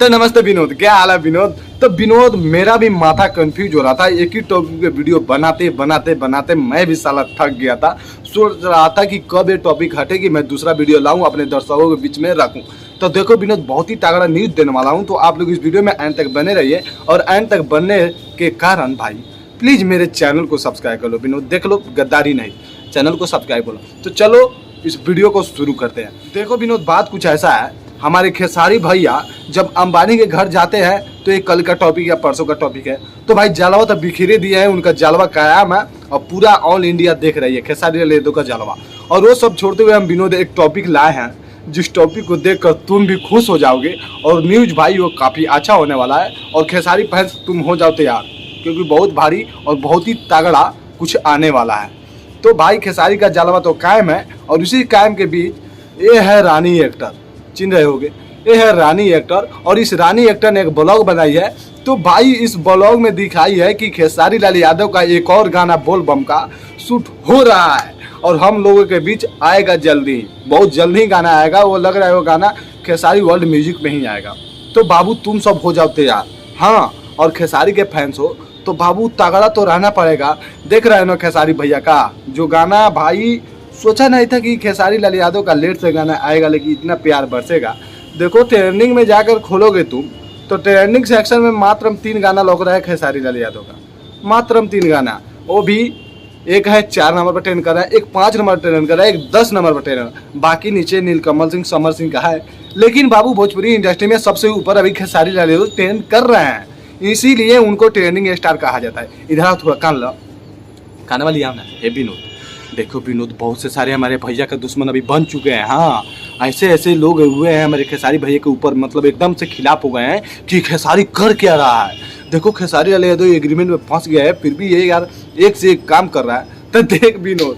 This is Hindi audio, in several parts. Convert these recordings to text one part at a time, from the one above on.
तो नमस्ते विनोद, क्या हाल है विनोद। तो विनोद मेरा भी माथा कंफ्यूज हो रहा था, एक ही टॉपिक पे वीडियो बनाते बनाते बनाते मैं भी साला थक गया था। सोच रहा था कि कब ये टॉपिक हटेगी, मैं दूसरा वीडियो लाऊं अपने दर्शकों के बीच में रखूं। तो देखो विनोद, बहुत ही तगड़ा न्यूज देने वाला हूं, तो आप लोग इस वीडियो में एंड तक बने रहिए। और एंड तक बनने के कारण भाई प्लीज मेरे चैनल को सब्सक्राइब कर लो विनोद, देख लो गद्दारी नहीं, चैनल को सब्सक्राइब करो। तो चलो इस वीडियो को शुरू करते हैं। देखो विनोद, बात कुछ ऐसा है, हमारे खेसारी भैया जब अंबानी के घर जाते हैं तो ये कल का टॉपिक या परसों का टॉपिक है, तो भाई जलवा तो बिखरे दिए हैं, उनका जलवा कायम है और पूरा ऑल इंडिया देख रही है खेसारी लाल यादव का जलवा। और वो सब छोड़ते हुए हम विनोद एक टॉपिक लाए हैं, जिस टॉपिक को देखकर तुम भी खुश हो जाओगे। और न्यूज भाई वो काफ़ी अच्छा होने वाला है, और खेसारी फैंस तुम हो जाओ तैयार, क्योंकि बहुत भारी और बहुत ही तगड़ा कुछ आने वाला है। तो भाई खेसारी का जलवा तो कायम है, और उसी कायम के बीच ये है रानी एक्टर, चिन्ह रहे होगे, ये है रानी एक्टर। और इस रानी एक्टर ने एक ब्लॉग बनाई है, तो भाई इस ब्लॉग में दिखाई है कि खेसारी लाल यादव का एक और गाना बोल बम का शूट हो रहा है, और हम लोगों के बीच आएगा जल्दी, बहुत जल्दी ही गाना आएगा। वो लग रहा है वो गाना खेसारी वर्ल्ड म्यूजिक में ही आएगा। तो बाबू तुम सब हो जाओ तैयार, हाँ। और खेसारी के फैंस हो तो बाबू तगड़ा तो रहना पड़ेगा। देख रहे हो ना खेसारी भैया का जो गाना, भाई सोचा नहीं था कि खेसारी लाल यादव का लेट से गाना आएगा, लेकिन इतना प्यार बरसेगा। देखो ट्रेंडिंग में जाकर खोलोगे तुम तो ट्रेंडिंग सेक्शन में मात्र 3 गाना लौक रहा है खेसारी लाल यादव का, मात्र 3 गाना। वो भी एक है 4 नंबर पर ट्रेंड कर रहा है, एक 5 नंबर पर ट्रेंड कर रहा है, एक 10 नंबर पर ट्रेंड, बाकी नीचे नीलकमल सिंह समर सिंह का है। लेकिन बाबू भोजपुरी इंडस्ट्री में सबसे ऊपर अभी खेसारी लाल यादव ट्रेंड कर रहे हैं, इसीलिए उनको ट्रेंडिंग स्टार कहा जाता है। इधर आओ थोड़ा कान लो, खाने वाली आओ ना। हे विनोद, देखो विनोद, बहुत से सारे हमारे भैया का दुश्मन अभी बन चुके हैं। हाँ, ऐसे ऐसे लोग हुए हैं हमारे खेसारी भैया के ऊपर, मतलब एकदम से खिलाफ हो गए हैं कि खेसारी कर क्या रहा है। देखो खेसारी लाल यादव एग्रीमेंट में फंस गया है, फिर भी ये यार एक से एक काम कर रहा है। तो देख विनोद,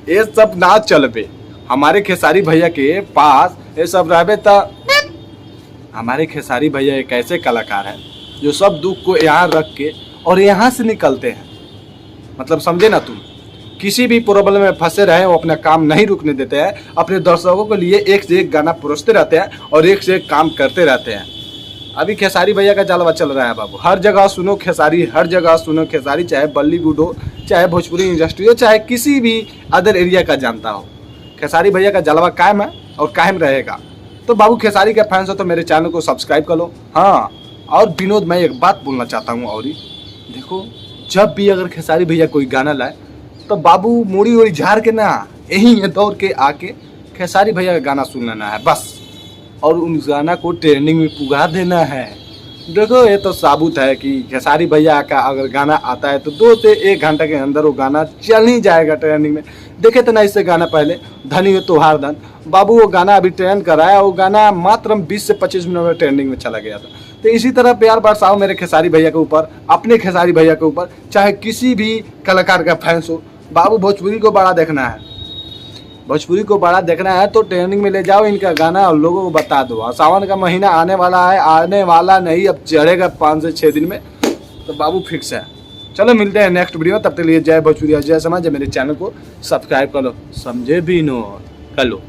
ये सब ना चल पे, हमारे खेसारी भैया के पास ये सब रहे तो। हमारे खेसारी भैया एक ऐसे कलाकार है जो सब दुख को यहाँ रख के और यहाँ से निकलते हैं, मतलब समझे ना तुम, किसी भी प्रॉब्लम में फंसे रहे वो अपना काम नहीं रुकने देते हैं, अपने दर्शकों के लिए एक से एक गाना परोसते रहते हैं और एक से एक काम करते रहते हैं। अभी खेसारी भैया का जलवा चल रहा है बाबू, हर जगह सुनो खेसारी, हर जगह सुनो खेसारी, चाहे बॉलीवुड हो, चाहे भोजपुरी इंडस्ट्री हो, चाहे किसी भी अदर एरिया का जानता हो, खेसारी भैया का जलवा कायम है और कायम रहेगा। तो बाबू खेसारी के फैंस हो तो मेरे चैनल को सब्सक्राइब कर लो। हाँ, और विनोद मैं एक बात बोलना चाहता हूँ, और देखो जब भी अगर खेसारी भैया कोई गाना लाए तो बाबू मोड़ी वोड़ी झाड़ के ना यहीं दौड़ के आके खेसारी भैया का गाना सुन लेना है बस, और उन गाना को ट्रेंडिंग में पुगा देना है। देखो ये तो साबुत है कि खेसारी भैया का अगर गाना आता है तो 2 से 1 घंटा के अंदर वो गाना चल ही जाएगा ट्रेंडिंग में। देखे तो ना इससे गाना पहले धनी हो तोहार धन, बाबू वो गाना अभी ट्रेंड कर रहा है, वो गाना मात्र 20 से 25 मिनट में ट्रेंडिंग में चला गया था। तो इसी तरह प्यार बरसाओ मेरे खेसारी भैया के ऊपर, अपने खेसारी भैया के ऊपर, चाहे किसी भी कलाकार का फैंस हो। बाबू भोजपुरी को बड़ा देखना है, भोजपुरी को बड़ा देखना है तो ट्रेंडिंग में ले जाओ इनका गाना और लोगों को बता दो। सावन का महीना आने वाला है, आने वाला नहीं, अब चढ़ेगा 5 से 6 दिन में, तो बाबू फिक्स है। चलो मिलते हैं नेक्स्ट वीडियो में, तब तक लिए जय भोजपुरी, जय समाज। मेरे चैनल को सब्सक्राइब कर लो, समझे भी नो कर लो।